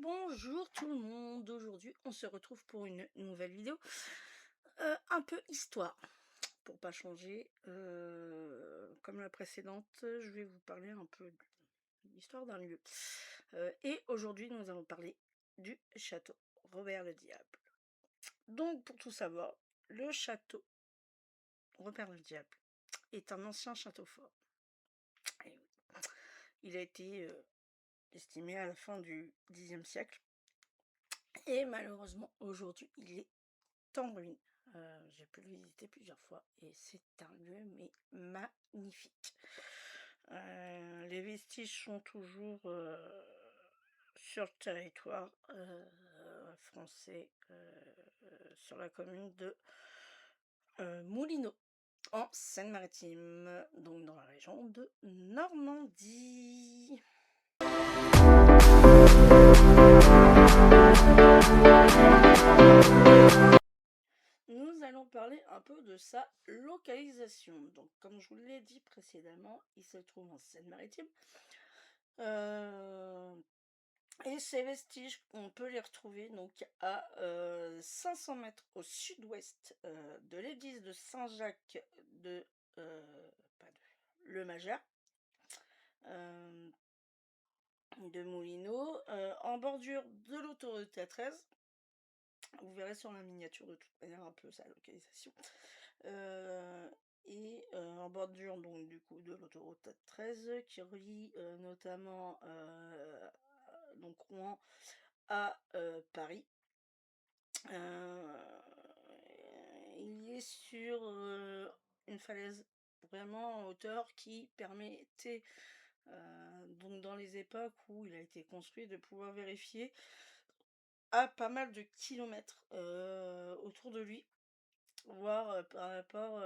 Bonjour tout le monde, aujourd'hui on se retrouve pour une nouvelle vidéo, un peu histoire, pour pas changer, comme la précédente, je vais vous parler un peu de l'histoire d'un lieu. Et aujourd'hui nous allons parler du château Robert le Diable. Donc pour tout savoir, le château Robert le Diable est un ancien château fort. Et oui, il a été estimé à la fin du Xe siècle. Et malheureusement, aujourd'hui, il est en ruine. J'ai pu le visiter plusieurs fois et c'est un lieu mais magnifique. Les vestiges sont toujours sur le territoire français, sur la commune de Moulineaux, en Seine-Maritime, donc dans la région de Normandie. Nous allons parler un peu de sa localisation. Donc, comme je vous l'ai dit précédemment, il se trouve en Seine-Maritime. Et ces vestiges, on peut les retrouver donc à 500 mètres au sud-ouest de l'église de Saint-Jacques de, Le Majeur, de Moulineaux, en bordure de l'autoroute A13. Vous verrez sur la miniature de toute manière un peu sa localisation. Et en bordure donc du coup de l'autoroute 13 qui relie notamment donc Rouen à Paris. Il est sur une falaise vraiment en hauteur qui permettait donc dans les époques où il a été construit de pouvoir vérifier à pas mal de kilomètres autour de lui, voir par rapport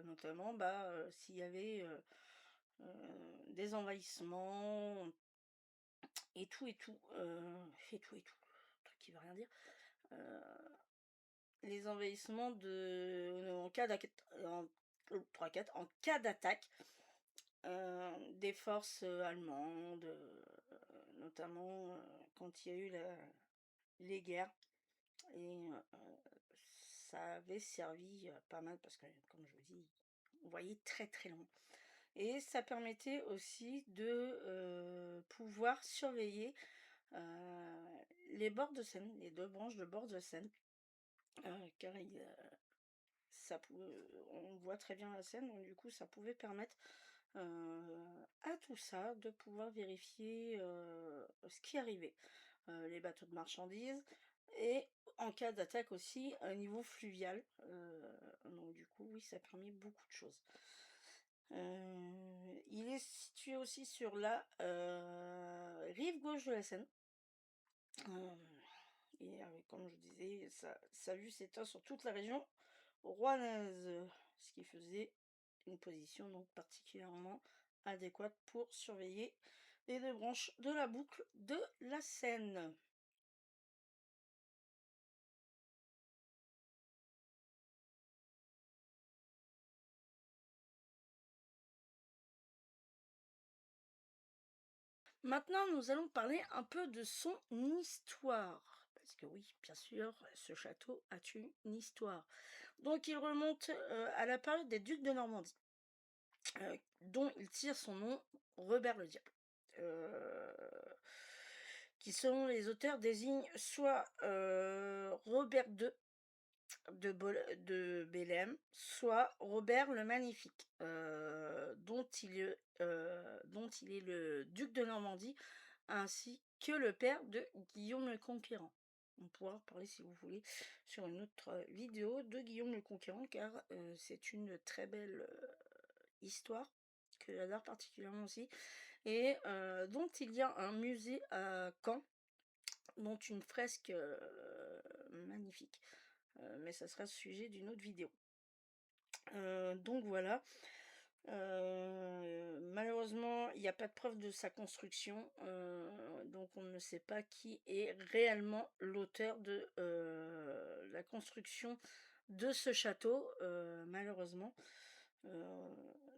notamment s'il y avait des envahissements et tout, truc qui veut rien dire. Les envahissements en cas d'attaque des forces allemandes, notamment quand il y a eu les guerres. Et ça avait servi pas mal parce que, comme je vous dis, on voyait très très loin. Et ça permettait aussi de pouvoir surveiller les bords de Seine, les deux branches de bord de Seine, car on voit très bien la Seine, donc du coup ça pouvait permettre à tout ça de pouvoir vérifier ce qui arrivait, les bateaux de marchandises, et en cas d'attaque aussi à niveau fluvial. Donc du coup oui, ça permet beaucoup de choses. Il est situé aussi sur la rive gauche de la Seine. Et comme je disais, sa vue s'étend sur toute la région rouennaise, ce qui faisait une position donc particulièrement adéquate pour surveiller les deux branches de la boucle de la Seine. Maintenant, nous allons parler un peu de son histoire. Parce que oui, bien sûr, ce château a une histoire. Donc il remonte à la période des ducs de Normandie, dont il tire son nom, Robert le Diable. Qui selon les auteurs désigne soit Robert II de Bélem, soit Robert le Magnifique, dont il est le duc de Normandie, ainsi que le père de Guillaume le Conquérant. On pourra en parler si vous voulez sur une autre vidéo de Guillaume le Conquérant, car c'est une très belle histoire que j'adore particulièrement aussi, et dont il y a un musée à Caen, dont une fresque magnifique. Mais ça sera le sujet d'une autre vidéo. Donc voilà. Malheureusement, il n'y a pas de preuve de sa construction, donc on ne sait pas qui est réellement l'auteur de la construction de ce château, malheureusement.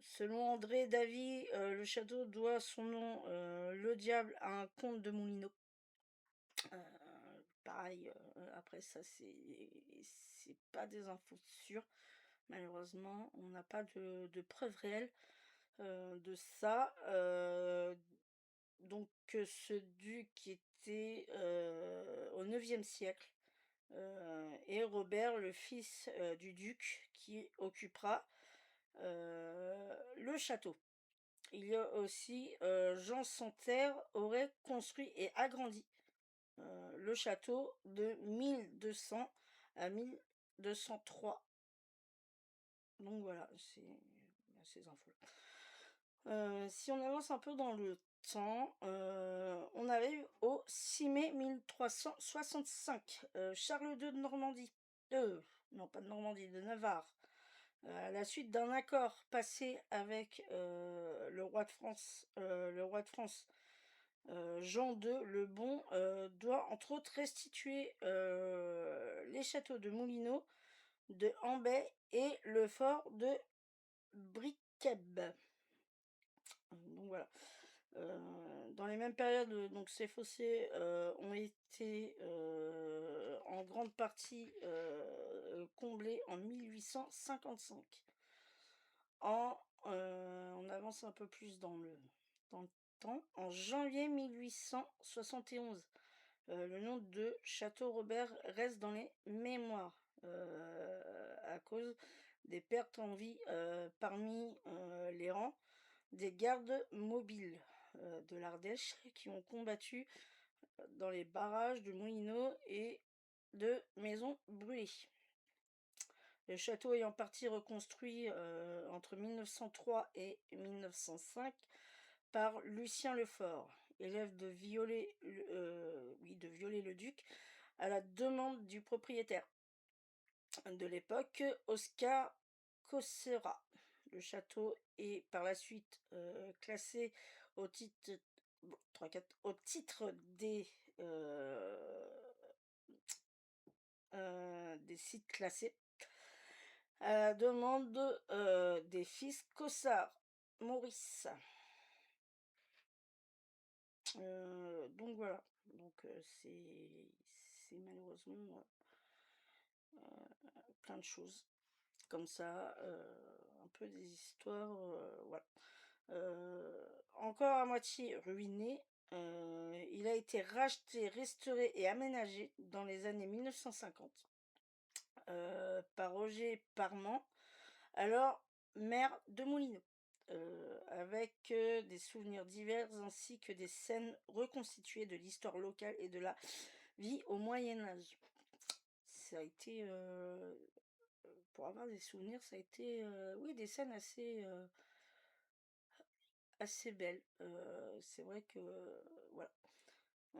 Selon André Davy, le château doit son nom, le diable, à un comte de Moulineaux. Pareil, après ça c'est pas des infos sûres. Malheureusement, on n'a pas de preuves réelles, de ça. Donc ce duc était, au 9e siècle, et Robert, le fils, du duc, qui occupera, le château. Il y a aussi, Jean Santerre aurait construit et agrandi, le château de 1200 à 1203. Donc voilà, c'est ces infos-là. Si on avance un peu dans le temps, on arrive au 6 mai 1365, Charles II de Normandie, non pas de Normandie, de Navarre, à la suite d'un accord passé avec, le roi de France, Jean II le Bon, doit entre autres restituer, les châteaux de Moulineaux, de Ambay et le fort de Briqueb. Donc voilà. Dans les mêmes périodes, donc ces fossés, ont été, en grande partie, comblés en 1855. On avance un peu plus dans le temps. En janvier 1871, le nom de Château Robert reste dans les mémoires, à cause des pertes en vie, parmi, les rangs des gardes mobiles, de l'Ardèche qui ont combattu dans les barrages de Moulineaux et de maisons brûlées. Le château ayant partie reconstruit, entre 1903 et 1905 par Lucien Lefort, élève de Viollet-le-Duc, à la demande du propriétaire de l'époque, Oscar Cossérat. Le château est par la suite, classé au titre, bon, 3-4, au titre des sites classés, à la demande, des fils Cossard, Maurice. Donc voilà, donc c'est malheureusement, plein de choses comme ça, un peu des histoires, voilà. Encore à moitié ruiné, il a été racheté, restauré et aménagé dans les années 1950, par Roger Parment, alors maire de Moulineaux, avec, des souvenirs divers ainsi que des scènes reconstituées de l'histoire locale et de la vie au Moyen Âge. Ça a été, pour avoir des souvenirs, ça a été, oui, des scènes assez belles. C'est vrai que, voilà. Heu,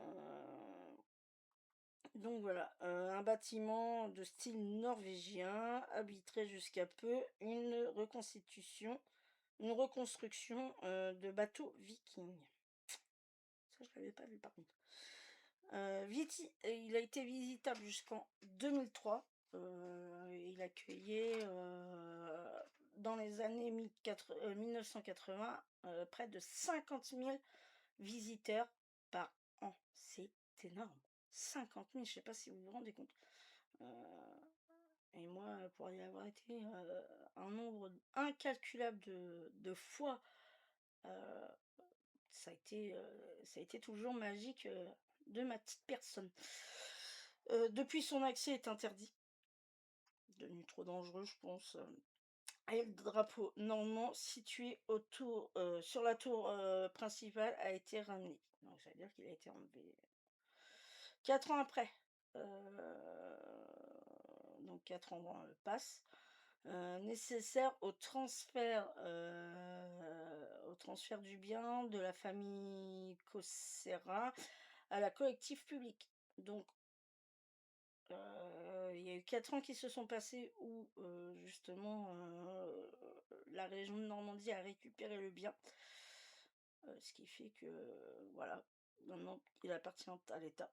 donc voilà, un bâtiment de style norvégien habiterait jusqu'à peu une reconstruction, de bateaux vikings. Ça, je l'avais pas vu par contre. Il a été visitable jusqu'en 2003. Il accueillait, dans les années 1980, près de 50 000 visiteurs par an. C'est énorme. 50 000, je sais pas si vous vous rendez compte. Heu et moi, pour y avoir été, un nombre incalculable de fois, heu, ça a été toujours magique, de ma petite personne. Depuis, son accès est interdit, devenu trop dangereux, je pense, et le drapeau normand situé sur la tour, principale a été ramené. Donc ça veut dire qu'il a été enlevé 4 ans après. Heu, donc 4 ans, passent, nécessaires au transfert du bien de la famille Cossérat à la collectif publique. Donc, il y a eu 4 ans qui se sont passés où, justement, la région de Normandie a récupéré le bien, ce qui fait que, voilà, maintenant il appartient à l'État.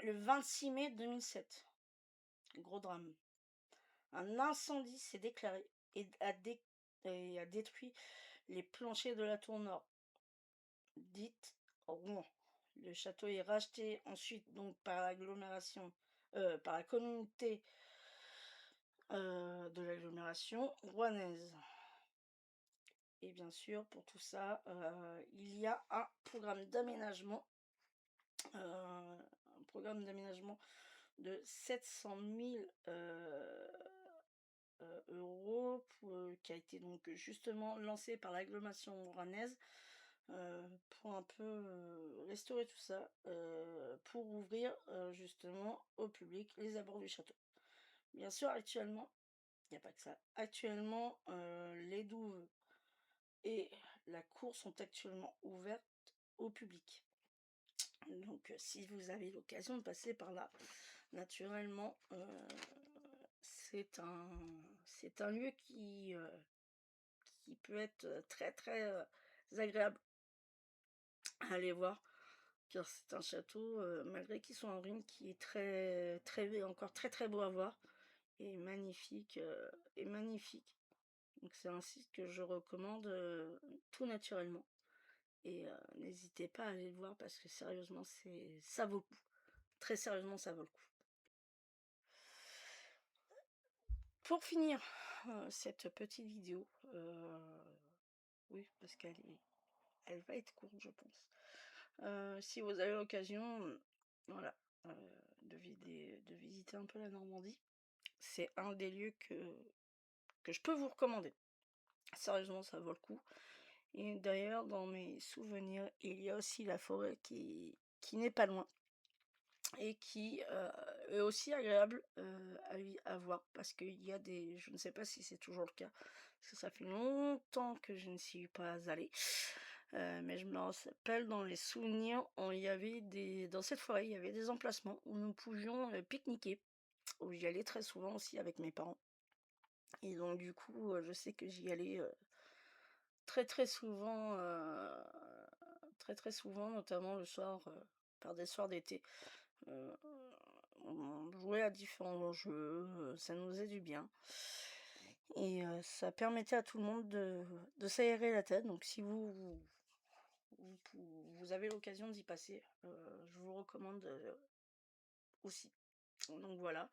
Le 26 mai 2007, gros drame, un incendie s'est déclaré et a détruit les planchers de la tour nord, dite Rouen. Le château est racheté ensuite donc par l'agglomération, par la communauté, de l'agglomération rouennaise. Et bien sûr, pour tout ça, il y a un programme d'aménagement de 700 000 € qui a été donc justement lancé par l'agglomération rouennaise, pour un peu, restaurer tout ça, pour ouvrir, justement au public les abords du château. Bien sûr, actuellement, il y a pas que ça. Actuellement, les douves et la cour sont actuellement ouvertes au public. Donc, si vous avez l'occasion de passer par là, naturellement, c'est un lieu qui peut être, très, très, agréable à aller voir, car c'est un château, malgré qu'il soit en ruine, qui est très très encore très, très beau à voir et magnifique. Donc c'est un site que je recommande, tout naturellement et n'hésitez pas à aller le voir parce que sérieusement, ça vaut le coup. Très sérieusement, ça vaut le coup. Pour finir, cette petite vidéo, oui, parce elle va être courte, je pense. Si vous avez l'occasion, voilà, de visiter un peu la Normandie, c'est un des lieux que je peux vous recommander. Sérieusement, ça vaut le coup. Et d'ailleurs, dans mes souvenirs, il y a aussi la forêt qui n'est pas loin et qui, est aussi agréable, à voir parce qu'il y a des je ne sais pas si c'est toujours le cas, parce que ça fait longtemps que je ne suis pas allée, mais je me rappelle dans les souvenirs, il y avait dans cette forêt, il y avait des emplacements où nous pouvions, pique-niquer, où j'y allais très souvent aussi avec mes parents et donc du coup, je sais que j'y allais, très, très souvent, très, très souvent, notamment le soir, par des soirs d'été. Heu, on jouait à différents jeux, ça nous faisait du bien et ça permettait à tout le monde de s'aérer la tête. Donc si vous avez l'occasion d'y passer, je vous recommande, aussi. Donc voilà,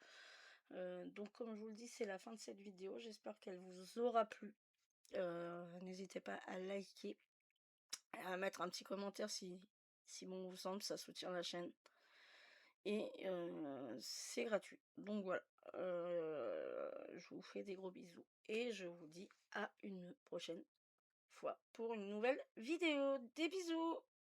donc comme je vous le dis, c'est la fin de cette vidéo. J'espère qu'elle vous aura plu. N'hésitez pas à liker, à mettre un petit commentaire si bon vous semble, ça soutient la chaîne. Et c'est gratuit. Donc voilà, je vous fais des gros bisous et je vous dis à une prochaine fois pour une nouvelle vidéo. Des bisous!